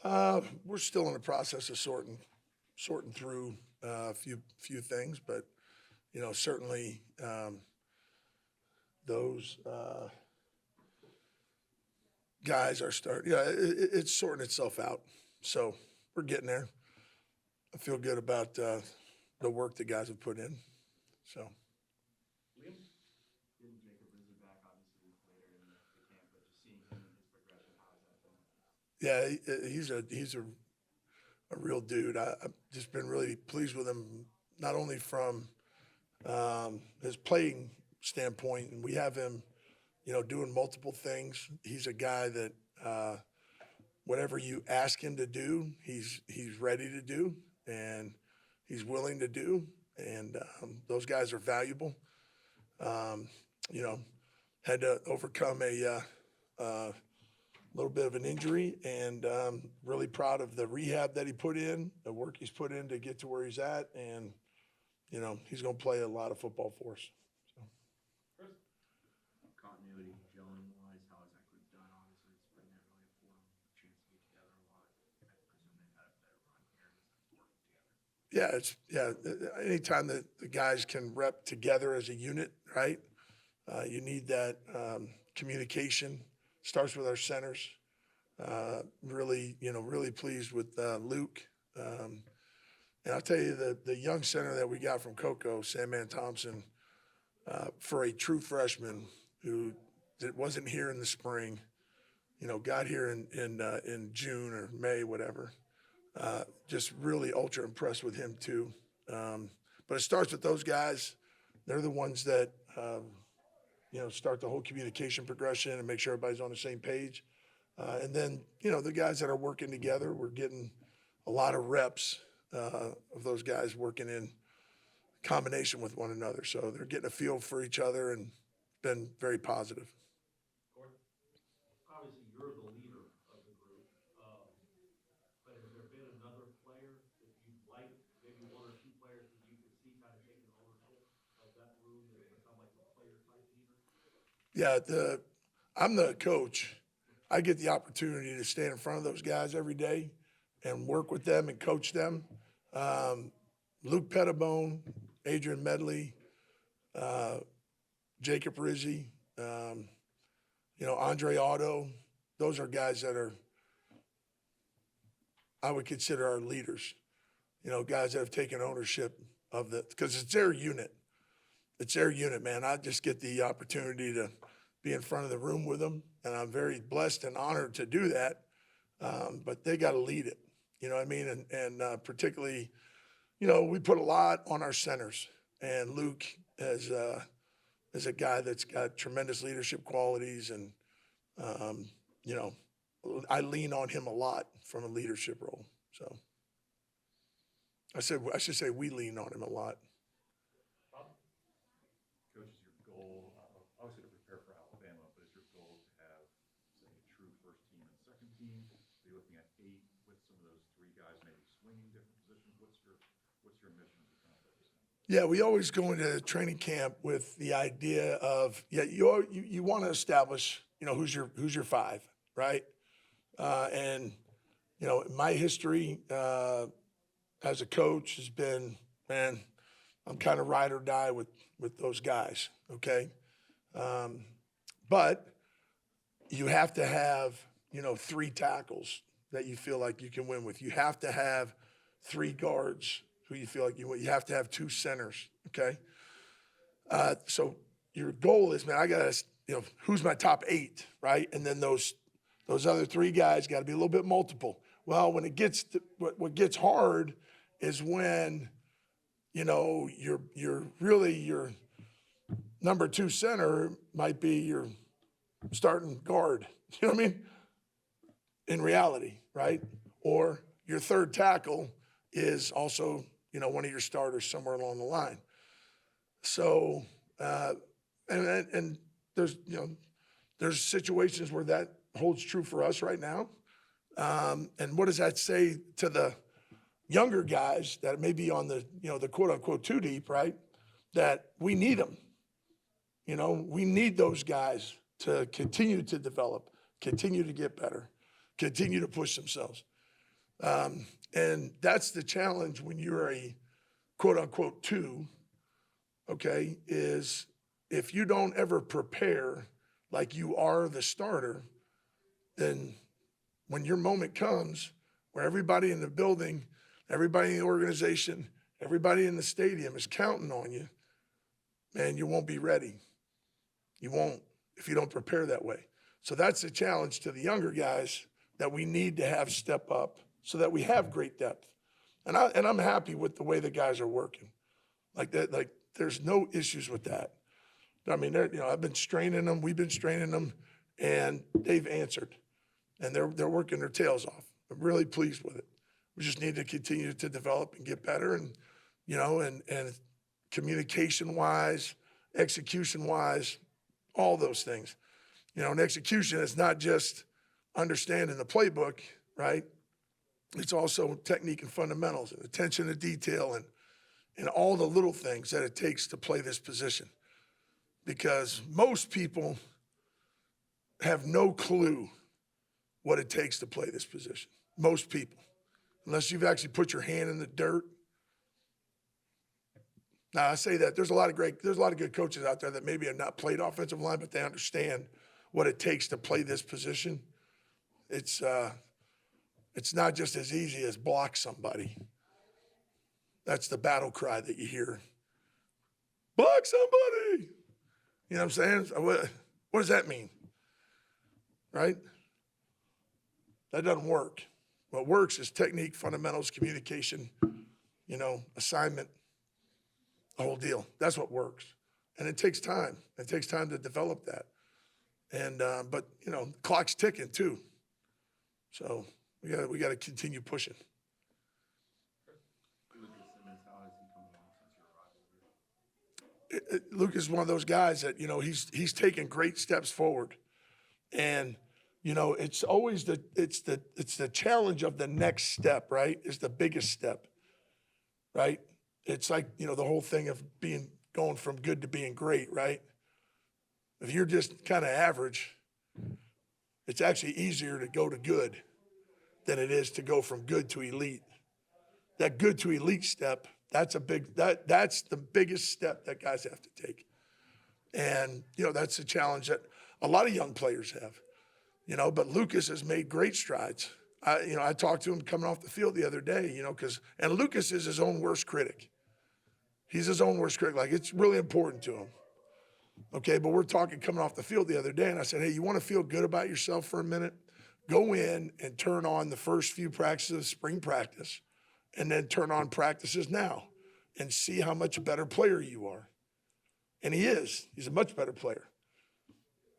We're still in the process of sorting through a few things, but certainly those guys are starting. Yeah, it's sorting itself out. So we're getting there. I feel good about the work the guys have put in. So. Liam, getting Jacob Rizzi back obviously later in the camp, but just seeing him and his progression, how has that been? Yeah, he's a real dude. I've just been really pleased with him, not only from his playing standpoint, and we have him, doing multiple things. He's a guy that whatever you ask him to do, he's ready to do, and he's willing to do, and those guys are valuable. Um, you know, had to overcome a little bit of an injury, and really proud of the rehab that he put in, the work he's put in to get to where he's at, and he's going to play a lot of football for us. So. Chris? Continuity, gelling wise, how has that group done? Obviously, it's been there really afforded them a chance to get together a lot. I presume they've had a better run here in the sense of working together. Anytime that the guys can rep together as a unit, right? You need that communication. Starts with our centers. Really pleased with Luke. And I'll tell you, the young center that we got from Coco, Sandman Thompson, for a true freshman who wasn't here in the spring, got here in June or May, whatever. Just really ultra impressed with him too. But it starts with those guys. They're the ones that start the whole communication progression and make sure everybody's on the same page. And then the guys that are working together, we're getting a lot of reps of those guys working in combination with one another. So they're getting a feel for each other and been very positive. Obviously, you're the leader of the group, but has there been another player that you'd like, maybe one or two players that you could see kind of taking ownership of that room that become like a player type leader? Yeah, I'm the coach. I get the opportunity to stand in front of those guys every day and work with them and coach them. Luke Pettibone, Adrian Medley, Jacob Rizzi, Andre Otto. Those are guys that I would consider our leaders. Guys that have taken ownership of because it's their unit. It's their unit, man. I just get the opportunity to be in front of the room with them, and I'm very blessed and honored to do that. But they got to lead it. You know what I mean? And particularly, we put a lot on our centers, and Luke is a guy that's got tremendous leadership qualities, and I lean on him a lot from a leadership role. So I should say we lean on him a lot. Coach, is your goal, obviously to prepare for Alabama, but is your goal to have, say, a true first team and second team? Are you looking at 8 with some of those 3 guys maybe swinging different positions? What's your mission as a kind of representative? Yeah, we always go into training camp with the idea of you want to establish who's your 5, right? And my history as a coach has been, man, I'm kind of ride or die with those guys, okay? But you have to have 3 tackles that you feel like you can win with. You have to have 3 guards who you feel like you win. You have to have 2 centers, okay? So your goal is, man, I got to, who's my top 8, right? And then those other 3 guys got to be a little bit multiple. Well, when it gets to, what gets hard is when, you're really your number 2 center might be your starting guard. You know what I mean? In reality, right? Or your 3rd tackle is also, one of your starters somewhere along the line. So, and there's situations where that holds true for us right now. And what does that say to the younger guys that may be on the quote unquote 2 deep, right? That we need them. We need those guys to continue to develop, continue to get better, continue to push themselves. And that's the challenge when you're a quote unquote two, okay, is if you don't ever prepare like you are the starter, then when your moment comes where everybody in the building, everybody in the organization, everybody in the stadium is counting on you, man, you won't be ready. You won't if you don't prepare that way. So that's the challenge to the younger guys that we need to have step up so that we have great depth. And I'm happy with the way the guys are working. Like that, like there's no issues with that. I mean, I've been straining them, we've been straining them, and they've answered. And they're working their tails off. I'm really pleased with it. We just need to continue to develop and get better, and and communication wise, execution wise, all those things. And execution is not just understanding the playbook, right? It's also technique and fundamentals and attention to detail and all the little things that it takes to play this position. Because most people have no clue what it takes to play this position. Most people, unless you've actually put your hand in the dirt. Now I say that there's a lot of good coaches out there that maybe have not played offensive line, but they understand what it takes to play this position. It's not just as easy as block somebody. That's the battle cry that you hear. Block somebody. You know what I'm saying? What does that mean? Right? That doesn't work. What works is technique, fundamentals, communication, assignment, the whole deal. That's what works. And it takes time. It takes time to develop that. And but the clock's ticking too. So we got to continue pushing. Luke is one of those guys that he's taken great steps forward, and it's always the challenge of the next step, right? Is the biggest step, right? It's like the whole thing of going from good to being great, right? If you're just kind of average, it's actually easier to go to good than it is to go from good to elite. That good to elite step, that's the biggest step that guys have to take. And, that's a challenge that a lot of young players have, but Lucas has made great strides. I talked to him coming off the field the other day, and Lucas is his own worst critic. He's his own worst critic. Like, it's really important to him. Okay, but we're talking coming off the field the other day, and I said, hey, you want to feel good about yourself for a minute? Go in and turn on the first few practices of spring practice, and then turn on practices now and see how much better player you are. And he is. He's a much better player.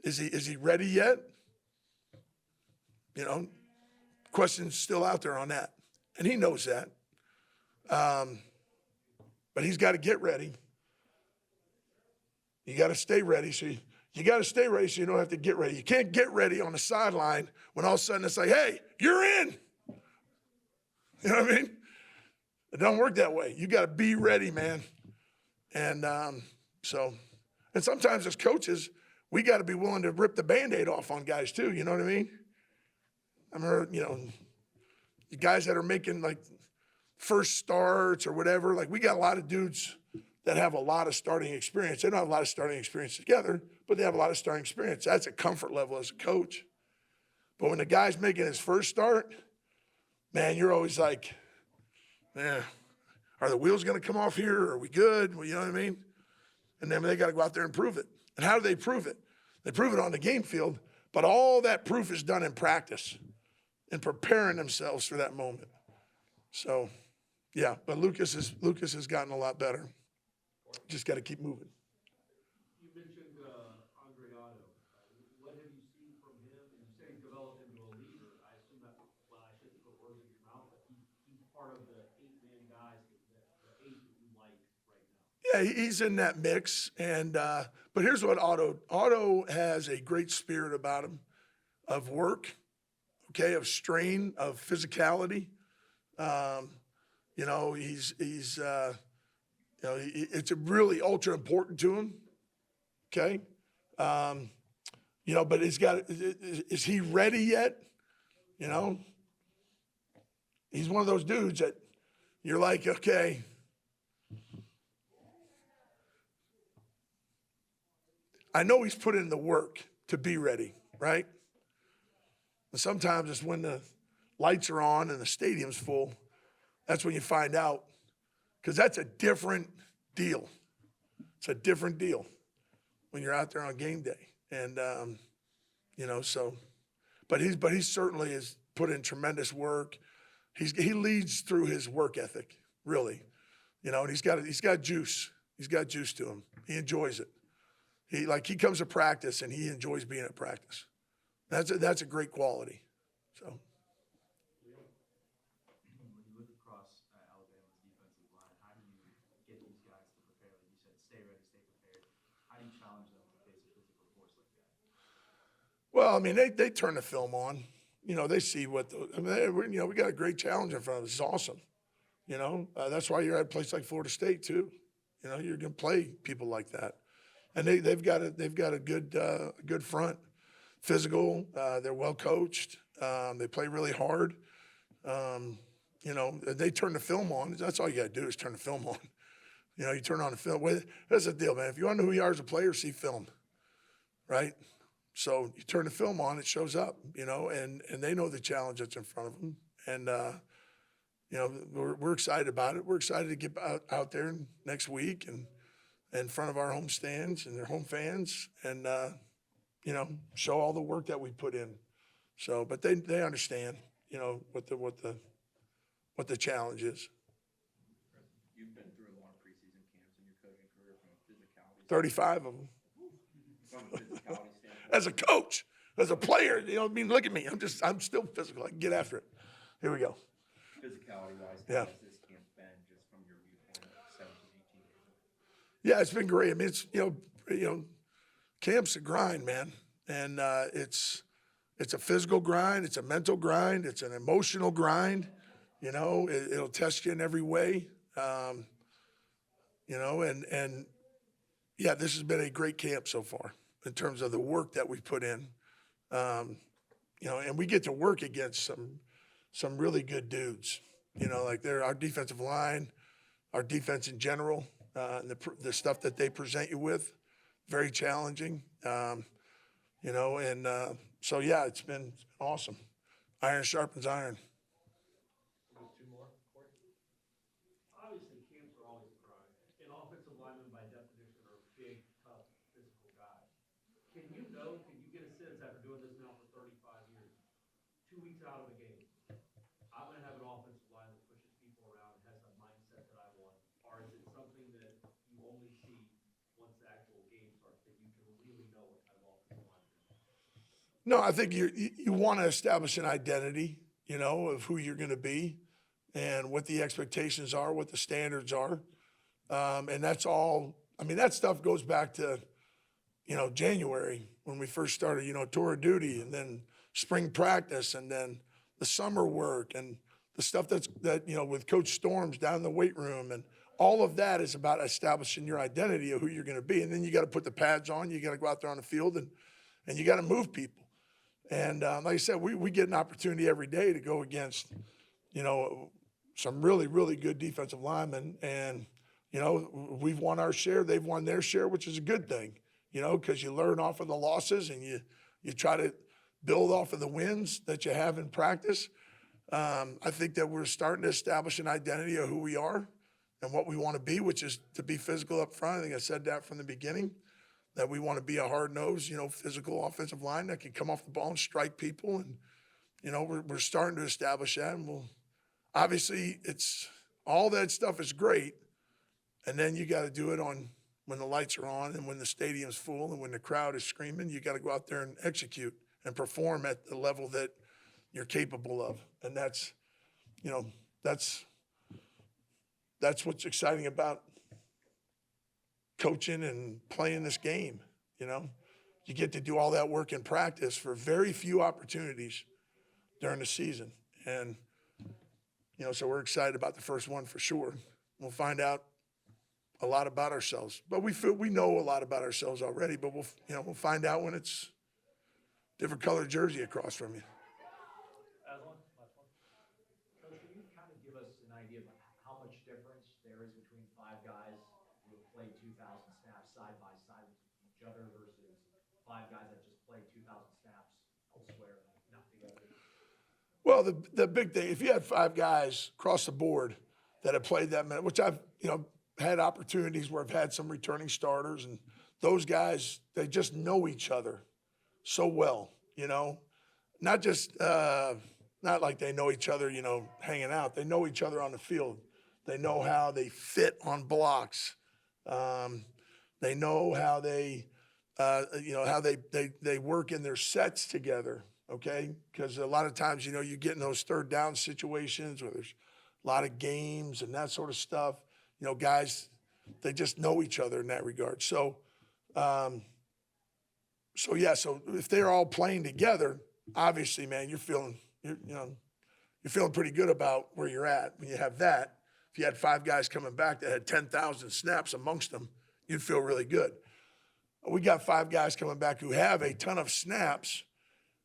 Is he ready yet? Question's still out there on that. And he knows that. But he's got to get ready. You got to stay ready. So you got to stay ready so you don't have to get ready. You can't get ready on the sideline when all of a sudden it's like, hey, you're in. You know what I mean? It don't work that way. You got to be ready, man. And and sometimes as coaches, we got to be willing to rip the Band-Aid off on guys too. You know what I mean? I remember, the guys that are making like first starts or whatever, like we got a lot of dudes that have a lot of starting experience. They don't have a lot of starting experience together, but they have a lot of starting experience. That's a comfort level as a coach. But when the guy's making his first start, man, you're always like, man, are the wheels going to come off here? Are we good? Well, you know what I mean? And then they got to go out there and prove it. And how do they prove it? They prove it on the game field, but all that proof is done in practice and preparing themselves for that moment. So, yeah, but Lucas has gotten a lot better. Just got to keep moving. You mentioned Andreano. What have you seen from him? And you said he's developed into a leader. I assume that, well, I shouldn't put words in your mouth, but he's part of the 8-man guys, the 8 that you like right now. Yeah, he's in that mix. And but here's what Otto has a great spirit about him of work, okay, of strain, of physicality. It's really ultra important to him. Okay. But is he ready yet? he's one of those dudes that you're like, okay, I know he's put in the work to be ready, right? And sometimes it's when the lights are on and the stadium's full, that's when you find out, because that's a different deal. It's a different deal when you're out there on game day. And, so, but he certainly has put in tremendous work. He leads through his work ethic, really, and he's got juice. He's got juice to him. He enjoys it. He comes to practice and he enjoys being at practice. That's a great quality. So. When you look across Alabama's defensive line, how do you get these guys to prepare? Like you said, stay ready, stay prepared. How do you challenge them to face a physical force like that? Well, I mean, they turn the film on. They see we got a great challenge in front of us. It's awesome. That's why you're at a place like Florida State too. You're going to play people like that, and they've got a good front, physical. They're well coached. They play really hard. They turn the film on. That's all you got to do is turn the film on. You turn on the film. That's the deal, man. If you want to know who you are as a player, see film, right? So you turn the film on, it shows up, and they know the challenge that's in front of them. And, we're excited about it. We're excited to get out there next week and in front of our home stands and their home fans and, show all the work that we put in. So, but they understand, what the challenge is. You've been through a lot of preseason camps in your coaching career from a physicality 35 of them. from a physicality standpoint. As a coach, as a player, look at me. I'm still physical. I can get after it. Here we go. Physicality wise, Yeah. how has this camp been just from your viewpoint of 17, 18 years old? Yeah, it's been great. I mean, it's, camp's a grind, man. And it's a physical grind. It's a mental grind. It's an emotional grind. It'll test you in every way. And yeah, this has been a great camp so far in terms of the work that we've put in. And we get to work against some really good dudes, like our defensive line, our defense in general, and the stuff that they present you with, very challenging. So yeah, it's been awesome. Iron sharpens iron. We'll go two more, Corey. Obviously, camps are always a grind. And offensive linemen, by definition, are big, tough, physical guys. Can you get a sense after doing this now for 35 years, 2 weeks out of a game, I'm going to have an offensive line that pushes people around and has the mindset that I want? Or is it something that you only see once the actual game starts that you can really know what kind of offensive line you're going to have? No, I think you want to establish an identity, of who you're going to be and what the expectations are, what the standards are. And that's all, I mean, that stuff goes back to, January when we first started, tour of duty and then spring practice and then the summer work and the stuff with Coach Storms down in the weight room. And all of that is about establishing your identity of who you're going to be. And then you got to put the pads on, you got to go out there on the field and you got to move people. And like I said, we get an opportunity every day to go against, some really, really good defensive linemen. And, we've won our share, they've won their share, which is a good thing, because you learn off of the losses and you try to build off of the wins that you have in practice. I think that we're starting to establish an identity of who we are and what we want to be, which is to be physical up front. I think I said that from the beginning, that we want to be a hard-nosed, physical offensive line that can come off the ball and strike people. And, we're starting to establish that. And obviously it's all that stuff is great. And then you got to do it when the lights are on and when the stadium's full and when the crowd is screaming. You got to go out there and execute and perform at the level that you're capable of. And that's what's exciting about coaching and playing this game. You get to do all that work in practice for very few opportunities during the season. And, so we're excited about the first one for sure. We'll find out a lot about ourselves, but we feel we know a lot about ourselves already, but we'll find out when it's different colored jersey across from you. Aslan, last one. Coach, when you played 2,000 snaps elsewhere, not together? Well, the big thing, if you had 5 guys across the board that have played that minute, which I've, had opportunities where I've had some returning starters, and those guys, they just know each other so well, not just, not like they know each other, hanging out. They know each other on the field. They know how they fit on blocks. They know how they work in their sets together. Okay, because a lot of times, you get in those third down situations where there's a lot of games and that sort of stuff. Guys, they just know each other in that regard. So yeah, so if they're all playing together, obviously, man, you're feeling pretty good about where you're at when you have that. If you had 5 guys coming back that had 10,000 snaps amongst them, you'd feel really good. We got 5 guys coming back who have a ton of snaps,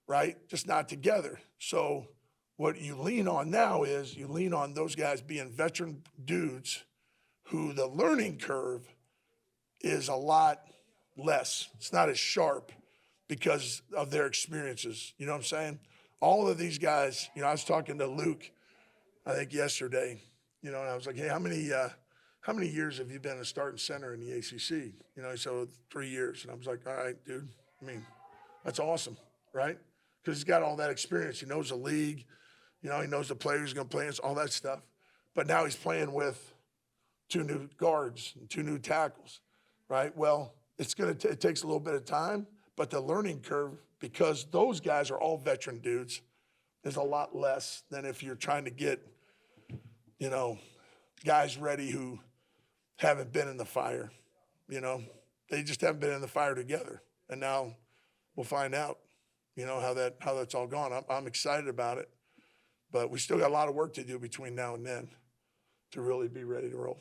right? Just not together. So what you lean on now is you lean on those guys being veteran dudes who the learning curve is a lot less. It's not as sharp because of their experiences. You know what I'm saying? All of these guys, I was talking to Luke, I think yesterday, and I was like, hey, how many years have you been a starting center in the ACC? He said, 3 years. And I was like, all right, dude. That's awesome, right? Because he's got all that experience. He knows the league. He knows the players going to play against, all that stuff. But now he's playing with 2 new guards and 2 new tackles, right? Well, it takes a little bit of time, but the learning curve, because those guys are all veteran dudes, is a lot less than if you're trying to get, guys ready who haven't been in the fire. They just haven't been in the fire together. And now we'll find out, how that's all gone. I'm excited about it, but we still got a lot of work to do between now and then to really be ready to roll.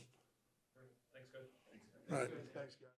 Thanks, Coach. All right. Thanks, guys.